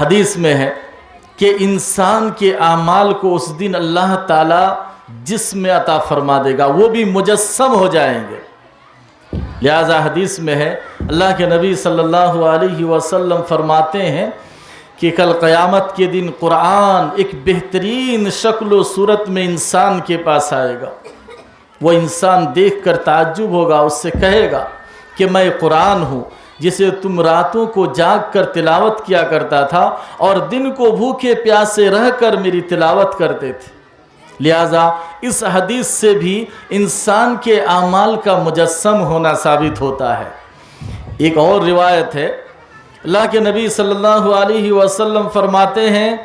حدیث میں ہے کہ انسان کے اعمال کو اس دن اللہ تعالیٰ جسم عطا فرما دے گا، وہ بھی مجسم ہو جائیں گے۔ لہذا حدیث میں ہے، اللہ کے نبی صلی اللہ علیہ وسلم فرماتے ہیں کہ کل قیامت کے دن قرآن ایک بہترین شکل و صورت میں انسان کے پاس آئے گا۔ وہ انسان دیکھ کر تعجب ہوگا، اس سے کہے گا کہ میں قرآن ہوں جسے تم راتوں کو جاگ کر تلاوت کیا کرتا تھا اور دن کو بھوکے پیاسے رہ کر میری تلاوت کرتے تھے۔ لہذا اس حدیث سے بھی انسان کے اعمال کا مجسم ہونا ثابت ہوتا ہے۔ ایک اور روایت ہے، اللہ کے نبی صلی اللہ علیہ وسلم فرماتے ہیں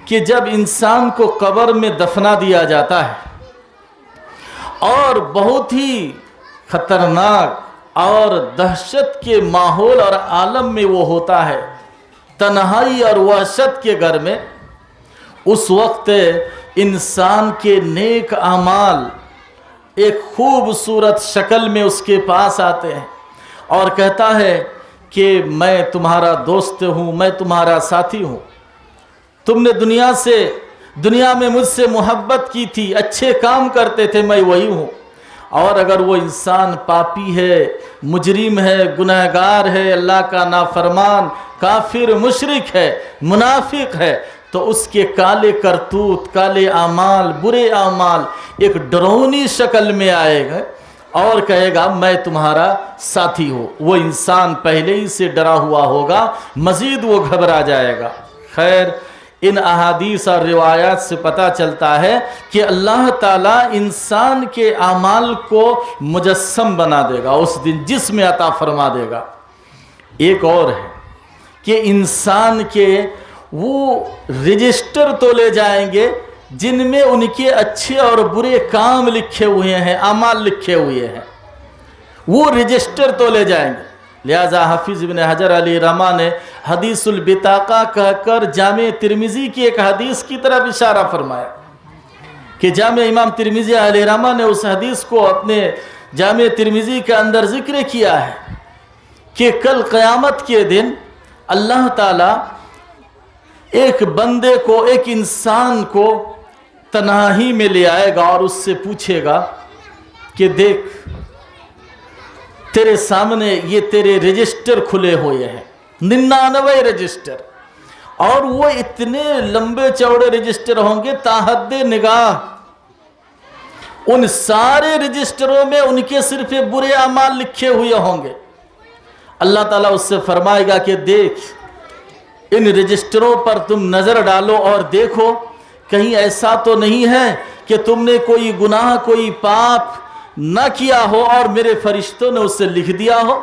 کہ جب انسان کو قبر میں دفنا دیا جاتا ہے اور بہت ہی خطرناک اور دہشت کے ماحول اور عالم میں وہ ہوتا ہے، تنہائی اور وحشت کے گھر میں، اس وقت انسان کے نیک اعمال ایک خوبصورت شکل میں اس کے پاس آتے ہیں اور کہتا ہے کہ میں تمہارا دوست ہوں، میں تمہارا ساتھی ہوں، تم نے دنیا میں مجھ سے محبت کی تھی، اچھے کام کرتے تھے، میں وہی ہوں۔ اور اگر وہ انسان پاپی ہے، مجرم ہے، گنہگار ہے، اللہ کا نافرمان، کافر، مشرک ہے، منافق ہے، تو اس کے کالے کرتوت، کالے اعمال، برے اعمال ایک ڈراؤنی شکل میں آئے گا اور کہے گا میں تمہارا ساتھی ہوں۔ وہ انسان پہلے ہی سے ڈرا ہوا ہوگا، مزید وہ گھبرا جائے گا۔ خیر، ان احادیث اور روایات سے پتہ چلتا ہے کہ اللہ تعالیٰ انسان کے اعمال کو مجسم بنا دے گا، اس دن جسم عطا فرما دے گا۔ ایک اور ہے کہ انسان کے وہ رجسٹر تو لے جائیں گے جن میں ان کے اچھے اور برے کام لکھے ہوئے ہیں، اعمال لکھے ہوئے ہیں، وہ رجسٹر تو لے جائیں گے۔ لہذا حافظ ابن حجر علیہ رحمہ نے حدیث البطاقہ کہہ کر جامع ترمذی کی ایک حدیث کی طرف اشارہ فرمایا کہ جامع امام ترمذی علیہ رحمہ نے اس حدیث کو اپنے جامع ترمذی کے اندر ذکر کیا ہے کہ کل قیامت کے دن اللہ تعالیٰ ایک بندے کو، ایک انسان کو تنہائی میں لے آئے گا اور اس سے پوچھے گا کہ دیکھ تیرے سامنے یہ تیرے رجسٹر کھلے ہوئے ہیں، 99 رجسٹر، اور وہ اتنے لمبے چوڑے رجسٹر ہوں گے تا حد نگاہ، ان سارے رجسٹروں میں ان کے صرف برے اعمال لکھے ہوئے ہوں گے۔ اللہ تعالیٰ اس سے فرمائے گا کہ دیکھ ان رجسٹروں پر تم نظر ڈالو اور دیکھو کہیں ایسا تو نہیں ہے کہ تم نے کوئی گناہ، کوئی پاپ نہ کیا ہو اور میرے فرشتوں نے اسے لکھ دیا ہو۔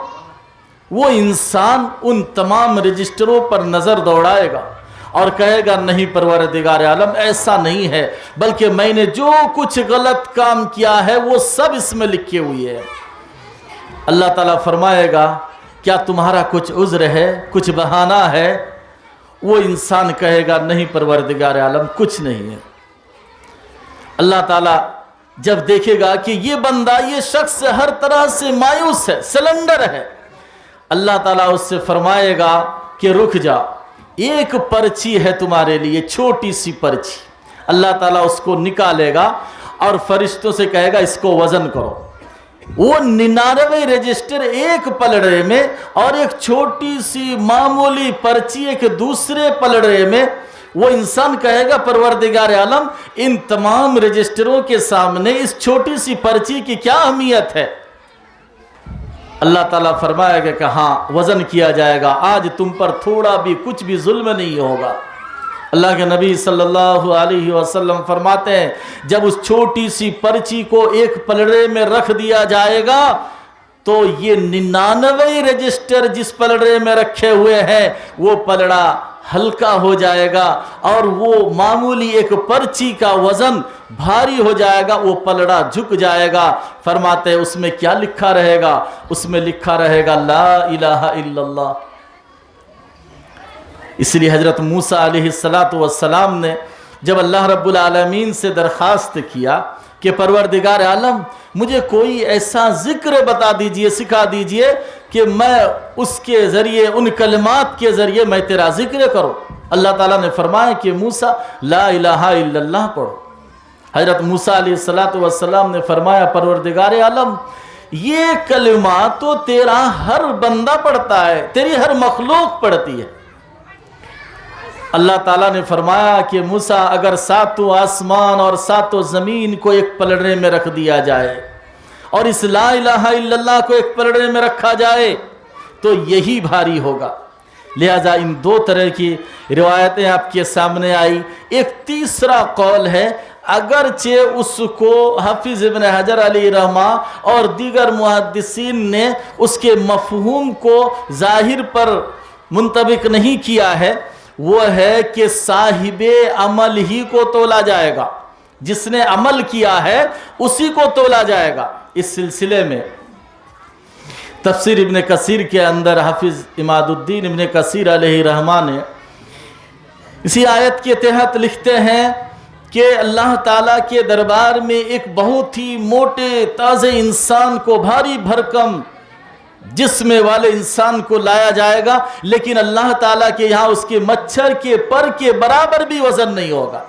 وہ انسان ان تمام رجسٹروں پر نظر دوڑائے گا اور کہے گا نہیں پروردگار عالم، ایسا نہیں ہے، بلکہ میں نے جو کچھ غلط کام کیا ہے وہ سب اس میں لکھے ہوئے ہیں۔ اللہ تعالیٰ فرمائے گا کیا تمہارا کچھ عذر ہے، کچھ بہانہ ہے؟ وہ انسان کہے گا نہیں پروردگار عالم، کچھ نہیں ہے۔ اللہ تعالیٰ جب دیکھے گا کہ یہ بندہ، یہ شخص ہر طرح سے مایوس ہے، سلنڈر ہے، اللہ تعالیٰ اس سے فرمائے گا کہ رک جا، ایک پرچی ہے تمہارے لیے، چھوٹی سی پرچی۔ اللہ تعالیٰ اس کو نکالے گا اور فرشتوں سے کہے گا اس کو وزن کرو۔ وہ 99 رجسٹر ایک پلڑے میں اور ایک چھوٹی سی معمولی پرچی ایک دوسرے پلڑے میں، وہ انسان کہے گا پروردگار عالم ان تمام رجسٹروں کے سامنے اس چھوٹی سی پرچی کی کیا اہمیت ہے؟ اللہ تعالیٰ فرمائے گا کہ ہاں وزن کیا جائے گا، آج تم پر تھوڑا بھی کچھ بھی ظلم نہیں ہوگا۔ اللہ کے نبی صلی اللہ علیہ وسلم فرماتے ہیں جب اس چھوٹی سی پرچی کو ایک پلڑے میں رکھ دیا جائے گا تو یہ 99 رجسٹر جس پلڑے میں رکھے ہوئے ہیں وہ پلڑا ہلکا ہو جائے گا اور وہ معمولی ایک پرچی کا وزن بھاری ہو جائے گا، وہ پلڑا جھک جائے گا۔ فرماتے ہیں اس میں کیا لکھا رہے گا؟ اس میں لکھا رہے گا لا الہ الا اللہ۔ اس لیے حضرت موسیٰ علیہ السلام نے جب اللہ رب العالمین سے درخواست کیا کہ پروردگار عالم مجھے کوئی ایسا ذکر بتا دیجئے، سکھا دیجئے کہ میں اس کے ذریعے، ان کلمات کے ذریعے میں تیرا ذکر کروں، اللہ تعالیٰ نے فرمایا کہ موسیٰ لا الہ الا اللہ پڑھو۔ حضرت موسیٰ علیہ السلام نے فرمایا پروردگار عالم یہ کلمہ تو تیرا ہر بندہ پڑھتا ہے، تیری ہر مخلوق پڑھتی ہے۔ اللہ تعالیٰ نے فرمایا کہ موسیٰ اگر ساتوں آسمان اور ساتوں زمین کو ایک پلڑے میں رکھ دیا جائے اور اس لا الہ الا اللہ کو ایک پلڑے میں رکھا جائے تو یہی بھاری ہوگا۔ لہذا ان دو طرح کی روایتیں آپ کے سامنے آئی۔ ایک تیسرا قول ہے اگرچہ اس کو حافظ ابن حجر علیہ رحمہ اور دیگر محدثین نے اس کے مفہوم کو ظاہر پر منطبق نہیں کیا ہے، وہ ہے کہ صاحب عمل ہی کو تولا جائے گا، جس نے عمل کیا ہے اسی کو تولا جائے گا۔ اس سلسلے میں تفسیر ابن کثیر کے اندر حافظ عماد الدین ابن کثیر علیہ رحمہ نے اسی آیت کے تحت لکھتے ہیں کہ اللہ تعالیٰ کے دربار میں ایک بہت ہی موٹے تازے انسان کو، بھاری بھرکم جسم والے انسان کو لایا جائے گا، لیکن اللہ تعالیٰ کے یہاں اس کے مچھر کے پر کے برابر بھی وزن نہیں ہوگا۔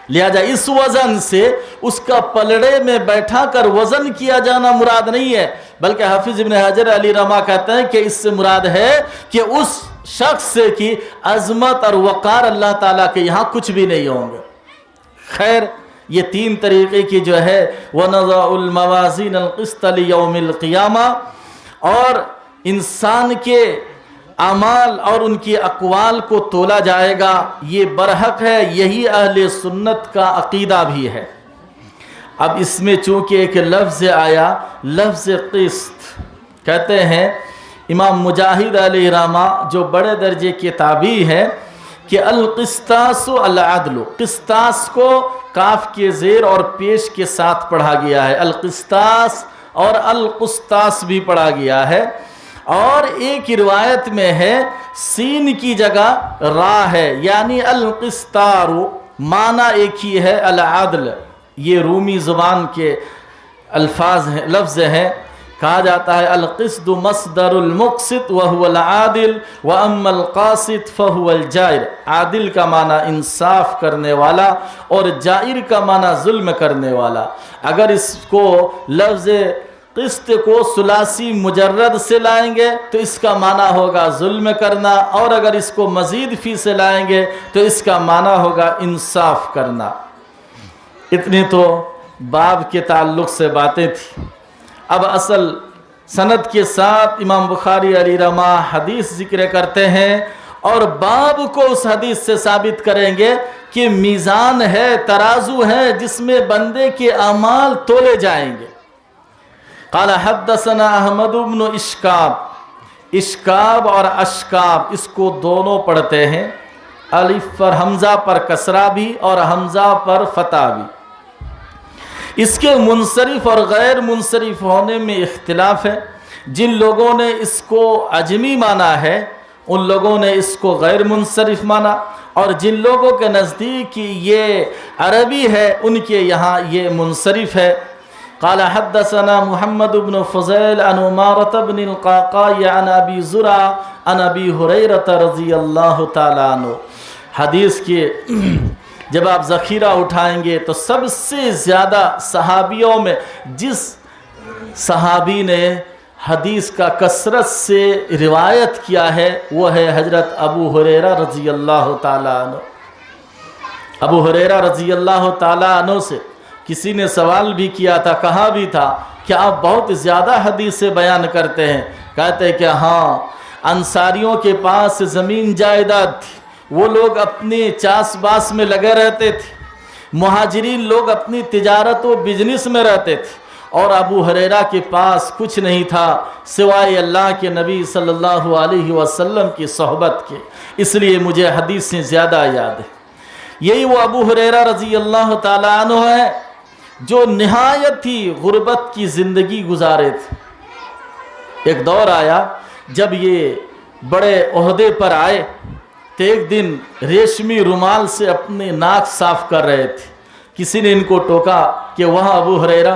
لہذا اس وزن سے اس کا پلڑے میں بیٹھا کر وزن کیا جانا مراد نہیں ہے، بلکہ حافظ ابن حجر علی رحمہ کہتے ہیں کہ اس سے مراد ہے کہ اس شخص کی عظمت اور وقار اللہ تعالیٰ کے یہاں کچھ بھی نہیں ہوں گے۔ خیر، یہ تین طریقے کی جو ہے وَنَضَعُ الْمَوَازِينَ الْقِسْطَ لِيَوْمِ الْقِيَامَةِ، اور انسان کے اعمال اور ان کی اقوال کو تولا جائے گا، یہ برحق ہے، یہی اہل سنت کا عقیدہ بھی ہے۔ اب اس میں چونکہ ایک لفظ آیا، لفظ قسط، کہتے ہیں امام مجاہد علیہ رحمہ جو بڑے درجے کے تابعی ہے کہ القسطاس العدل، قسطاس کو کاف کے زیر اور پیش کے ساتھ پڑھا گیا ہے، القسطاس اور القسطاس بھی پڑھا گیا ہے، اور ایک روایت میں ہے سین کی جگہ را ہے، یعنی القسطار، معنی ایک ہی ہے العدل۔ یہ رومی زبان کے الفاظ ہیں، لفظ ہیں۔ کہا جاتا ہے القسط مصدر المقسط وهو العادل واما القاسط فهو الجائر۔ عادل کا معنی انصاف کرنے والا اور جائر کا معنی ظلم کرنے والا۔ اگر اس کو لفظ قسط کو ثلاثی مجرد سے لائیں گے تو اس کا معنی ہوگا ظلم کرنا، اور اگر اس کو مزید فی سے لائیں گے تو اس کا معنی ہوگا انصاف کرنا۔ اتنی تو باب کے تعلق سے باتیں تھیں۔ اب اصل سند کے ساتھ امام بخاری علیہ رحمہ حدیث ذکر کرتے ہیں، اور باب کو اس حدیث سے ثابت کریں گے کہ میزان ہے، ترازو ہے جس میں بندے کے اعمال تولے جائیں گے۔ قال حدثنا احمد بن اشکاب، اشکاب اور اشکاب اس کو دونوں پڑھتے ہیں، الف پر حمزہ پر کسرہ بھی اور حمزہ پر فتح بھی۔ اس کے منصرف اور غیر منصرف ہونے میں اختلاف ہے۔ جن لوگوں نے اس کو عجمی مانا ہے ان لوگوں نے اس کو غیر منصرف مانا، اور جن لوگوں کے نزدیک یہ عربی ہے ان کے یہاں یہ منصرف ہے۔ قال حدثنا محمد بن فضيل عن عمارة بن القعقاع عن ابي زرعة عن ابي هريرة رضی اللہ تعالیٰ عنہ۔ حدیث کے جب آپ ذخیرہ اٹھائیں گے تو سب سے زیادہ صحابیوں میں جس صحابی نے حدیث کا کثرت سے روایت کیا ہے وہ ہے حضرت ابو ہریرہ رضی اللہ تعالیٰ عنہ۔ ابو ہریرہ رضی اللہ تعالیٰ عنہ سے کسی نے سوال بھی کیا تھا، کہا بھی تھا کہ آپ بہت زیادہ حدیثیں بیان کرتے ہیں۔ کہتے ہیں کہ ہاں، انصاریوں کے پاس زمین جائیداد تھی، وہ لوگ اپنی چاس باس میں لگے رہتے تھے، مہاجرین لوگ اپنی تجارت و بزنس میں رہتے تھے، اور ابو ہریرہ کے پاس کچھ نہیں تھا سوائے اللہ کے نبی صلی اللہ علیہ وسلم کی صحبت کے، اس لیے مجھے حدیثیں زیادہ یاد ہے۔ یہی وہ ابو ہریرہ رضی اللہ تعالیٰ عنہ ہے جو نہایت ہی غربت کی زندگی گزارے تھے۔ ایک دور آیا جب یہ بڑے عہدے پر آئے تو ایک دن ریشمی رومال سے اپنے ناک صاف کر رہے تھے، کسی نے ان کو ٹوکا کہ وہاں ابو ہریرہ،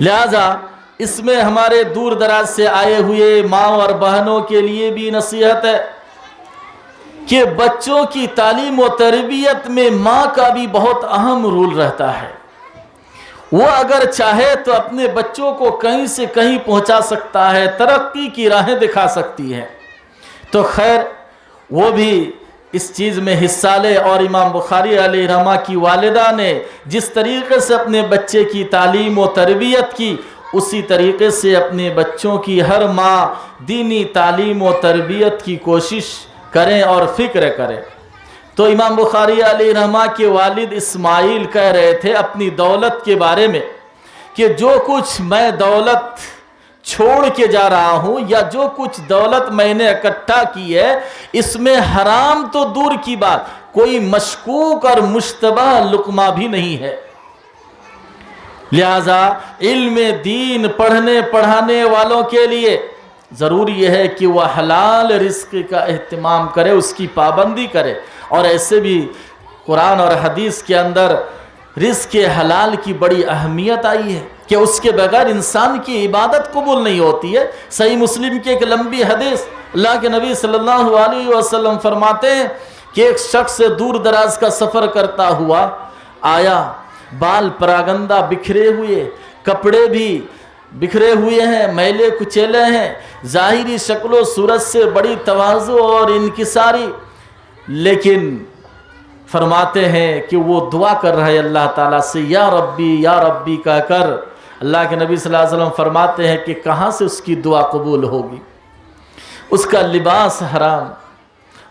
لہذا اس میں ہمارے دور دراز سے آئے ہوئے ماں اور بہنوں کے لیے بھی نصیحت ہے کہ بچوں کی تعلیم و تربیت میں ماں کا بھی بہت اہم رول رہتا ہے. وہ اگر چاہے تو اپنے بچوں کو کہیں سے کہیں پہنچا سکتا ہے، ترقی کی راہیں دکھا سکتی ہے. تو خیر وہ بھی اس چیز میں حصہ لے. اور امام بخاری علیہ رحمہ کی والدہ نے جس طریقے سے اپنے بچے کی تعلیم و تربیت کی، اسی طریقے سے اپنے بچوں کی ہر ماں دینی تعلیم و تربیت کی کوشش کریں اور فکر کریں. تو امام بخاری علیہ رحمہ کے والد اسماعیل کہہ رہے تھے اپنی دولت کے بارے میں کہ جو کچھ میں دولت چھوڑ کے جا رہا ہوں یا جو کچھ دولت میں نے اکٹھا کی ہے، اس میں حرام تو دور کی بات، کوئی مشکوک اور مشتبہ لقمہ بھی نہیں ہے. لہذا علم دین پڑھنے پڑھانے والوں کے لیے ضروری یہ ہے کہ وہ حلال رزق کا اہتمام کرے، اس کی پابندی کرے. اور ایسے بھی قرآن اور حدیث کے اندر رزق حلال کی بڑی اہمیت آئی ہے کہ اس کے بغیر انسان کی عبادت قبول نہیں ہوتی ہے. صحیح مسلم کی ایک لمبی حدیث، اللہ کے نبی صلی اللہ علیہ وسلم فرماتے ہیں کہ ایک شخص دور دراز کا سفر کرتا ہوا آیا، بال پراگندہ بکھرے ہوئے، کپڑے بھی بکھرے ہوئے ہیں، میلے کچیلے ہیں، ظاہری شکل و صورت سے بڑی تواضع اور انکساری، لیکن فرماتے ہیں کہ وہ دعا کر رہا ہے اللہ تعالیٰ سے، یا ربی کہہ کر. اللہ کے نبی صلی اللہ علیہ وسلم فرماتے ہیں کہ کہاں سے اس کی دعا قبول ہوگی؟ اس کا لباس حرام،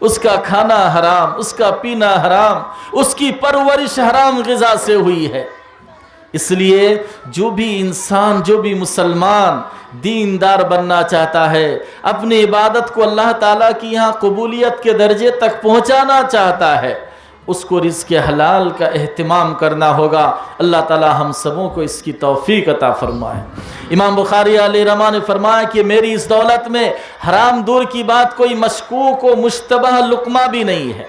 اس کا کھانا حرام، اس کا پینا حرام، اس کی پرورش حرام غذا سے ہوئی ہے. اس لیے جو بھی انسان، جو بھی مسلمان دیندار بننا چاہتا ہے، اپنی عبادت کو اللہ تعالیٰ کی یہاں قبولیت کے درجے تک پہنچانا چاہتا ہے، اس کو رزق حلال کا اہتمام کرنا ہوگا. اللہ تعالیٰ ہم سبوں کو اس کی توفیق عطا فرمائے. امام بخاری علیہ رحمہ نے فرمایا کہ میری اس دولت میں حرام دور کی بات کوئی مشکوک و مشتبہ لقمہ بھی نہیں ہے.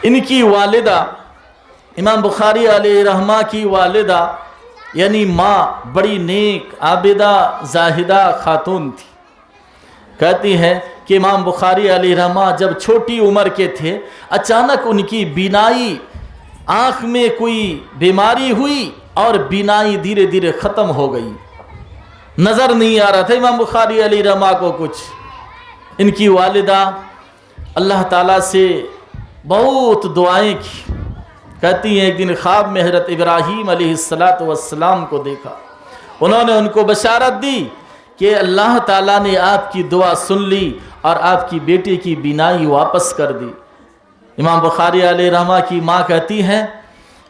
ان کی والدہ امام بخاری علیہ رحمہ کی والدہ یعنی ماں بڑی نیک عابدہ زاہدہ خاتون تھی. کہتی ہیں کہ امام بخاری علیہ رحمہ جب چھوٹی عمر کے تھے، اچانک ان کی بینائی، آنکھ میں کوئی بیماری ہوئی اور بینائی دھیرے دھیرے ختم ہو گئی، نظر نہیں آ رہا تھا امام بخاری علیہ رحمہ کو کچھ. ان کی والدہ اللہ تعالیٰ سے بہت دعائیں کی. کہتی ہیں ایک دن خواب میں حضرت ابراہیم علیہ السلام کو دیکھا. انہوں نے ان کو بشارت دی کہ اللہ تعالیٰ نے آپ کی دعا سن لی اور آپ کی بیٹی کی بینائی واپس کر دی. امام بخاری علیہ رحمہ کی ماں کہتی ہیں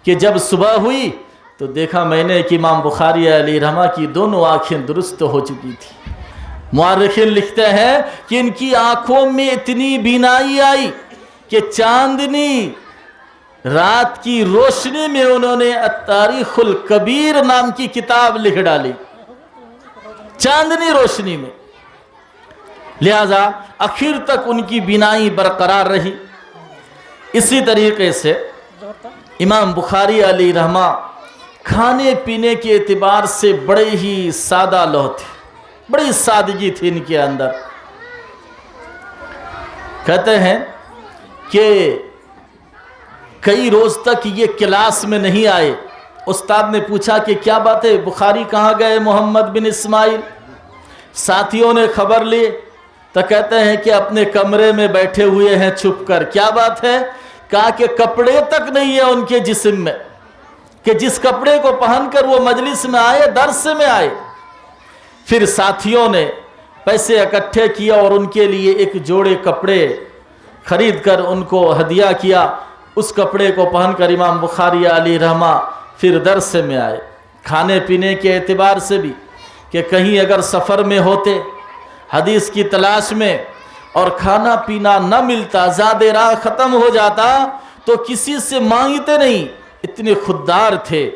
کہ جب صبح ہوئی تو دیکھا میں نے کہ امام بخاری علیہ رحمہ کی دونوں آنکھیں درست ہو چکی تھی. مورخین لکھتے ہیں کہ ان کی آنکھوں میں اتنی بینائی آئی کہ چاندنی رات کی روشنی میں انہوں نے التاریخ الکبیر نام کی کتاب لکھ ڈالی، چاندنی روشنی میں. لہذا آخر تک ان کی بینائی برقرار رہی. اسی طریقے سے امام بخاری علیہ رحمہ کھانے پینے کے اعتبار سے بڑے ہی سادہ لوح تھے، بڑی سادگی تھی ان کے اندر. کہتے ہیں کہ کئی روز تک یہ کلاس میں نہیں آئے. استاد نے پوچھا کہ کیا بات ہے، بخاری کہاں گئے محمد بن اسماعیل؟ ساتھیوں نے خبر لی تو کہتے ہیں کہ اپنے کمرے میں بیٹھے ہوئے ہیں چھپ کر. کیا بات ہے؟ کہا کہ کپڑے تک نہیں ہے ان کے جسم میں کہ جس کپڑے کو پہن کر وہ مجلس میں آئے، درس میں آئے. پھر ساتھیوں نے پیسے اکٹھے کیا اور ان کے لیے ایک جوڑے کپڑے خرید کر ان کو ہدیہ کیا. اس کپڑے کو پہن کر امام بخاری علیہ رحمہ پھر درس میں آئے. کھانے پینے کے اعتبار سے بھی کہ کہیں اگر سفر میں ہوتے، حدیث کی تلاش میں، اور کھانا پینا نہ ملتا، زاد راہ ختم ہو جاتا تو کسی سے مانگتے نہیں. اتنے خوددار تھے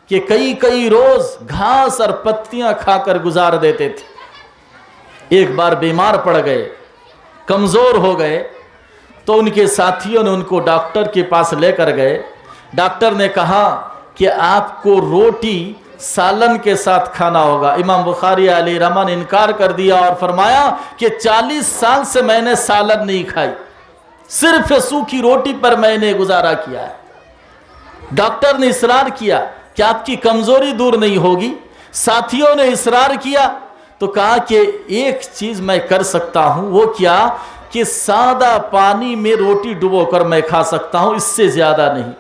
کہ کئی روز گھاس اور پتیاں کھا کر گزار دیتے تھے. ایک بار بیمار پڑ گئے، کمزور ہو گئے تو ان کے ساتھیوں نے ان کو ڈاکٹر کے پاس لے کر گئے. ڈاکٹر نے کہا کہ آپ کو روٹی سالن کے ساتھ کھانا ہوگا۔ امام بخاری علیہ رحمہ نے انکار کر دیا اور فرمایا کہ 40 سال سے میں نے سالن نہیں کھائی، صرف سوکھی روٹی پر میں نے گزارا کیا ہے۔ ڈاکٹر نے اصرار کیا کہ آپ کی کمزوری دور نہیں ہوگی، ساتھیوں نے اصرار کیا تو کہا کہ ایک چیز میں کر سکتا ہوں، وہ کیا کہ سادہ پانی میں روٹی ڈبو کر میں کھا سکتا ہوں، اس سے زیادہ نہیں۔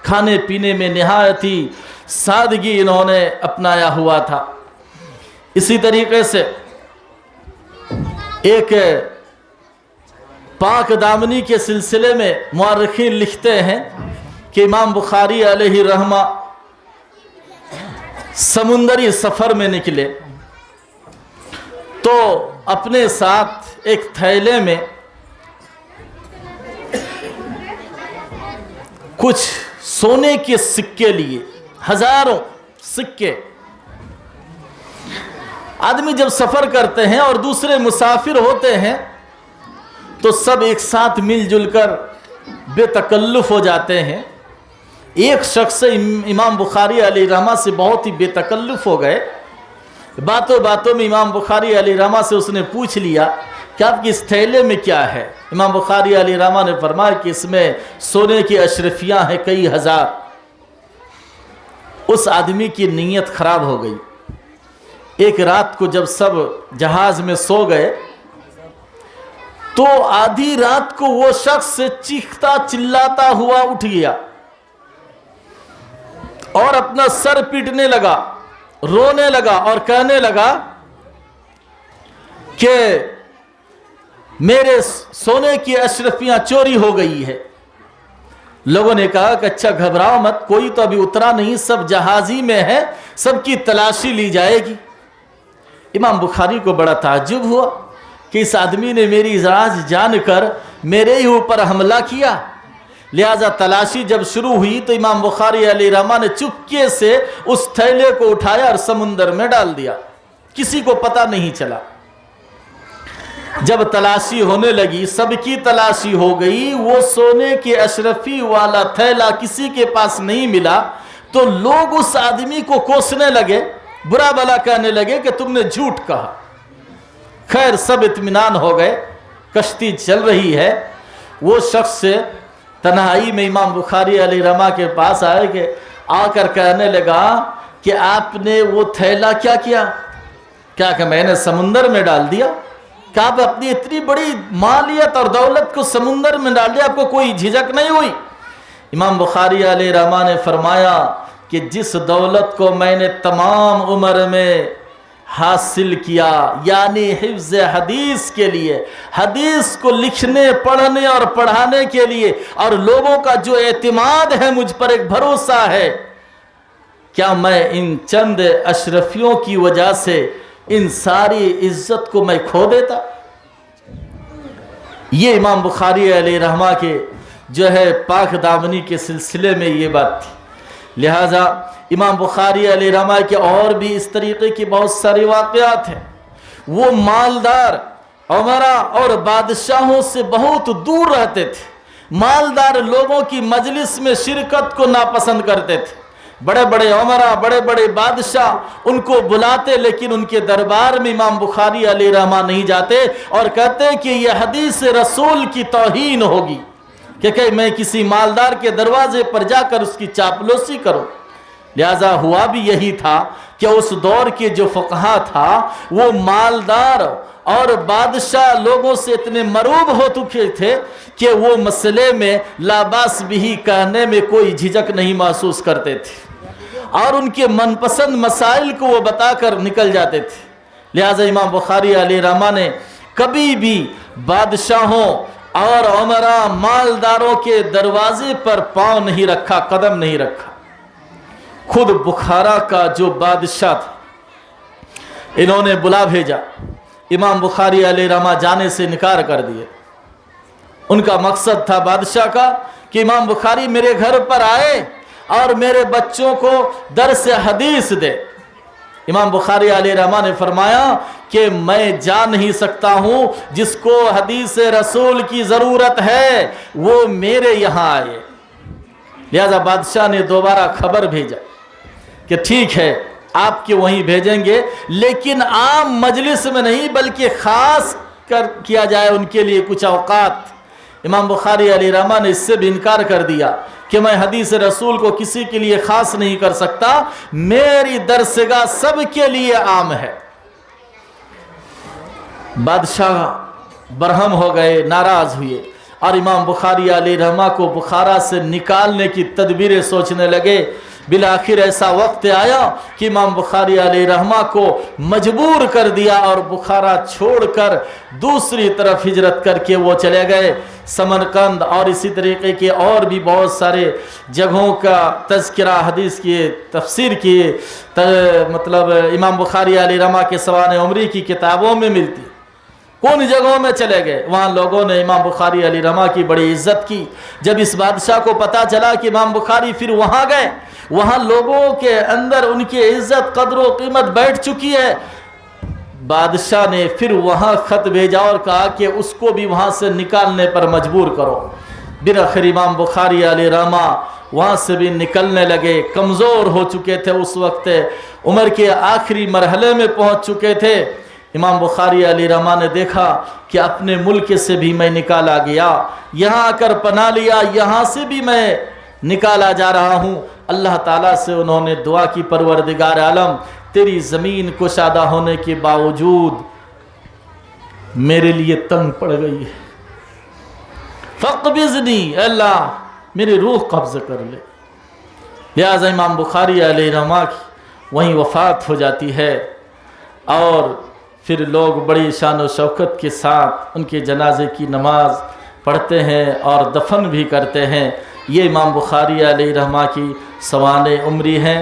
کھانے پینے میں نہایت ہی سادگی انہوں نے اپنایا ہوا تھا۔ اسی طریقے سے ایک پاک دامنی کے سلسلے میں مورخین لکھتے ہیں کہ امام بخاری علیہ رحمہ سمندری سفر میں نکلے تو اپنے ساتھ ایک تھیلے میں کچھ سونے کے سکے لیے، ہزاروں سکے۔ آدمی جب سفر کرتے ہیں اور دوسرے مسافر ہوتے ہیں تو سب ایک ساتھ مل جل کر بے تکلف ہو جاتے ہیں۔ ایک شخص امام بخاری علیہ رحمہ سے بہت ہی بے تکلف ہو گئے، باتوں باتوں میں امام بخاری علیہ رحمہ سے اس نے پوچھ لیا کہ آپ کی اس تھیلے میں کیا ہے؟ امام بخاری علیہ رحمہ نے فرمایا کہ اس میں سونے کی اشرفیاں ہیں کئی ہزار۔ اس آدمی کی نیت خراب ہو گئی۔ ایک رات کو جب سب جہاز میں سو گئے تو آدھی رات کو وہ شخص چیختا چلاتا ہوا اٹھ گیا اور اپنا سر پیٹنے لگا، رونے لگا اور کہنے لگا کہ میرے سونے کی اشرفیاں چوری ہو گئی ہے۔ لوگوں نے کہا کہ اچھا گھبراؤ مت، کوئی تو ابھی اترا نہیں، سب جہازی میں ہے، سب کی تلاشی لی جائے گی۔ امام بخاری کو بڑا تعجب ہوا کہ اس آدمی نے میری راز جان کر میرے ہی اوپر حملہ کیا۔ لہذا تلاشی جب شروع ہوئی تو امام بخاری علیہ رحمہ نے چپکے سے اس تھیلے کو اٹھایا اور سمندر میں ڈال دیا، کسی کو پتہ نہیں چلا۔ جب تلاشی ہونے لگی، سب کی تلاشی ہو گئی، وہ سونے کے اشرفی والا تھیلا کسی کے پاس نہیں ملا تو لوگ اس آدمی کو کوسنے لگے، برا بھلا کہنے لگے کہ تم نے جھوٹ کہا۔ خیر سب اطمینان ہو گئے، کشتی چل رہی ہے۔ وہ شخص تنہائی میں امام بخاری علیہ رحمہ کے پاس آئے کہ آ کر کہنے لگا کہ آپ نے وہ تھیلا کیا کیا؟ کیا کہ میں نے سمندر میں ڈال دیا۔ کہ آپ اپنی اتنی بڑی مالیت اور دولت کو سمندر میں ڈال دیا، آپ کو کوئی جھجک نہیں ہوئی؟ امام بخاری علیہ رحمہ نے فرمایا کہ جس دولت کو میں نے تمام عمر میں حاصل کیا، یعنی حفظ حدیث کے لیے، حدیث کو لکھنے پڑھنے اور پڑھانے کے لیے، اور لوگوں کا جو اعتماد ہے مجھ پر ایک بھروسہ ہے، کیا میں ان چند اشرفیوں کی وجہ سے ان ساری عزت کو میں کھو دیتا؟ یہ امام بخاری علیہ رحمہ کے جو ہے پاک دامنی کے سلسلے میں یہ بات تھی۔ لہٰذا امام بخاری علیہ رحمہ کے اور بھی اس طریقے کی بہت ساری واقعات ہیں۔ وہ مالدار عمرا اور بادشاہوں سے بہت دور رہتے تھے، مالدار لوگوں کی مجلس میں شرکت کو ناپسند کرتے تھے۔ بڑے بڑے عمرا، بڑے بڑے بادشاہ ان کو بلاتے، لیکن ان کے دربار میں امام بخاری علیہ رحمہ نہیں جاتے اور کہتے کہ یہ حدیث رسول کی توہین ہوگی کہ میں کسی مالدار کے دروازے پر جا کر اس کی چاپلوسی کروں۔ لہذا ہوا بھی یہی تھا کہ اس دور کے جو فقہا تھا وہ مالدار اور بادشاہ لوگوں سے اتنے مروب ہو چکے تھے کہ وہ مسئلے میں لا باس بھی کہنے میں کوئی جھجک نہیں محسوس کرتے تھے، اور ان کے من پسند مسائل کو وہ بتا کر نکل جاتے تھے۔ لہذا امام بخاری علیہ رحمہ نے کبھی بھی بادشاہوں اور عمرا مالداروں کے دروازے پر پاؤں نہیں رکھا، قدم نہیں رکھا۔ خود بخارا کا جو بادشاہ تھا انہوں نے بلا بھیجا، امام بخاری علیہ رحمہ جانے سے انکار کر دیے۔ ان کا مقصد تھا بادشاہ کا کہ امام بخاری میرے گھر پر آئے اور میرے بچوں کو درس حدیث دے۔ امام بخاری علیہ رحمہ نے فرمایا کہ میں جا نہیں سکتا ہوں، جس کو حدیث رسول کی ضرورت ہے وہ میرے یہاں آئے۔ لہذا بادشاہ نے دوبارہ خبر بھیجا کہ ٹھیک ہے آپ کے وہیں بھیجیں گے، لیکن عام مجلس میں نہیں بلکہ خاص کر کیا جائے ان کے لیے کچھ اوقات۔ امام بخاری علیہ رحمہ نے اس سے بھی انکار کر دیا کہ میں حدیث رسول کو کسی کے لیے خاص نہیں کر سکتا، میری درسگاہ سب کے لیے عام ہے۔ بادشاہ برہم ہو گئے، ناراض ہوئے، اور امام بخاری علیہ رحمہ کو بخارا سے نکالنے کی تدبیریں سوچنے لگے۔ بالآخر ایسا وقت آیا کہ امام بخاری علیہ رحمہ کو مجبور کر دیا اور بخارا چھوڑ کر دوسری طرف ہجرت کر کے وہ چلے گئے سمرقند، اور اسی طریقے کے اور بھی بہت سارے جگہوں کا تذکرہ حدیث کی تفسیر کی مطلب امام بخاری علیہ رحمہ کے سوانح عمری کی کتابوں میں ملتی۔ کون جگہوں میں چلے گئے، وہاں لوگوں نے امام بخاری علیہ رحمہ کی بڑی عزت کی۔ جب اس بادشاہ کو پتا چلا کہ امام بخاری پھر وہاں گئے، وہاں لوگوں کے اندر ان کی عزت قدر و قیمت بیٹھ چکی ہے، بادشاہ نے پھر وہاں خط بھیجا اور کہا کہ اس کو بھی وہاں سے نکالنے پر مجبور کرو۔ بالآخر امام بخاری علیہ رحمہ وہاں سے بھی نکلنے لگے، کمزور ہو چکے تھے، اس وقت عمر کے آخری مرحلے میں پہنچ چکے تھے۔ امام بخاری علیہ رحمہ نے دیکھا کہ اپنے ملک سے بھی میں نکالا گیا، یہاں آ کر پناہ لیا، یہاں سے بھی میں نکالا جا رہا ہوں۔ اللہ تعالیٰ سے انہوں نے دعا کی، پروردگار عالم تیری زمین کشادہ ہونے کے باوجود میرے لیے تنگ پڑ گئی ہے، فقبضنی، اللہ میری روح قبض کر لے۔ لہذا امام بخاری علیہ رحمہ کی وہیں وفات ہو جاتی ہے، اور پھر لوگ بڑی شان و شوکت کے ساتھ ان کے جنازے کی نماز پڑھتے ہیں اور دفن بھی کرتے ہیں۔ یہ امام بخاری علیہ رحمہ کی سوانح عمری ہیں،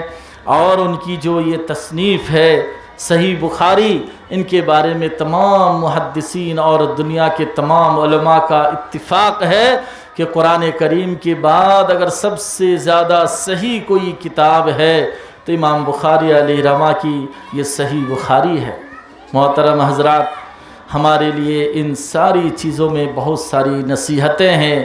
اور ان کی جو یہ تصنیف ہے صحیح بخاری، ان کے بارے میں تمام محدثین اور دنیا کے تمام علماء کا اتفاق ہے کہ قرآن کریم کے بعد اگر سب سے زیادہ صحیح کوئی کتاب ہے تو امام بخاری علیہ رحمہ کی یہ صحیح بخاری ہے۔ محترم حضرات، ہمارے لیے ان ساری چیزوں میں بہت ساری نصیحتیں ہیں،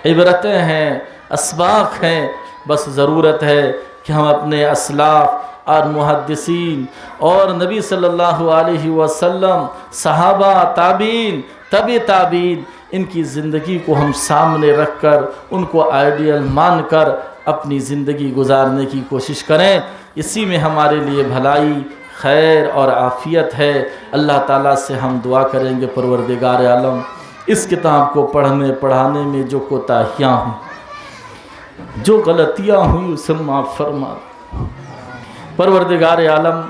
عبرتیں ہیں، اسباق ہیں، بس ضرورت ہے کہ ہم اپنے اسلاف اور محدثین اور نبی صلی اللہ علیہ وسلم، صحابہ، تابعین، تبع تابعین، ان کی زندگی کو ہم سامنے رکھ کر ان کو آئیڈیل مان کر اپنی زندگی گزارنے کی کوشش کریں۔ اسی میں ہمارے لیے بھلائی، خیر اور عافیت ہے۔ اللہ تعالیٰ سے ہم دعا کریں گے، پروردگار عالم اس کتاب کو پڑھنے پڑھانے میں جو کوتاہیاں ہوں، جو غلطیاں ہوئی اسے معاف فرما۔ پروردگار عالم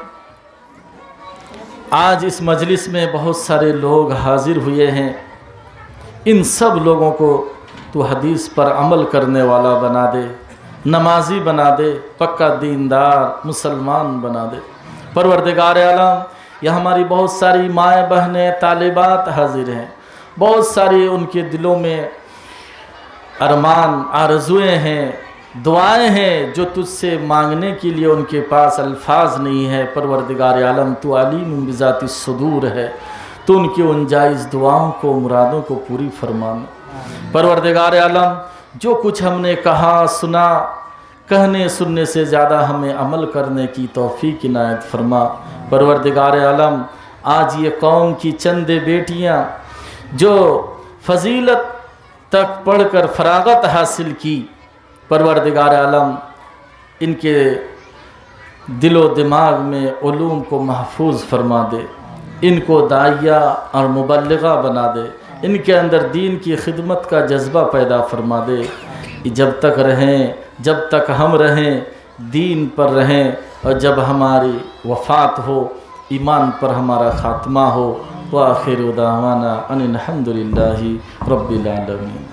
آج اس مجلس میں بہت سارے لوگ حاضر ہوئے ہیں، ان سب لوگوں کو تو حدیث پر عمل کرنے والا بنا دے، نمازی بنا دے، پکا دیندار مسلمان بنا دے۔ پروردگار عالم یہ ہماری بہت ساری مائیں بہنیں طالبات حاضر ہیں، بہت ساری ان کے دلوں میں ارمان آرزویں ہیں، دعائیں ہیں جو تجھ سے مانگنے کے لیے ان کے پاس الفاظ نہیں ہے۔ پروردگار عالم تو علیم بذات الصدور ہے، تو ان کی ان جائز دعاؤں کو، مرادوں کو پوری فرمانا۔ پروردگار عالم جو کچھ ہم نے کہا سنا، کہنے سننے سے زیادہ ہمیں عمل کرنے کی توفیق عنایت فرما۔ پروردگار عالم آج یہ قوم کی چند بیٹیاں جو فضیلت تک پڑھ کر فراغت حاصل کی، پروردگار عالم ان کے دل و دماغ میں علوم کو محفوظ فرما دے، ان کو داعیہ اور مبلغہ بنا دے، ان کے اندر دین کی خدمت کا جذبہ پیدا فرما دے۔ جب تک رہیں، جب تک ہم رہیں، دین پر رہیں، اور جب ہماری وفات ہو ایمان پر ہمارا خاتمہ ہو۔ وآخر دعوانا ان الحمد للہ رب العالمین۔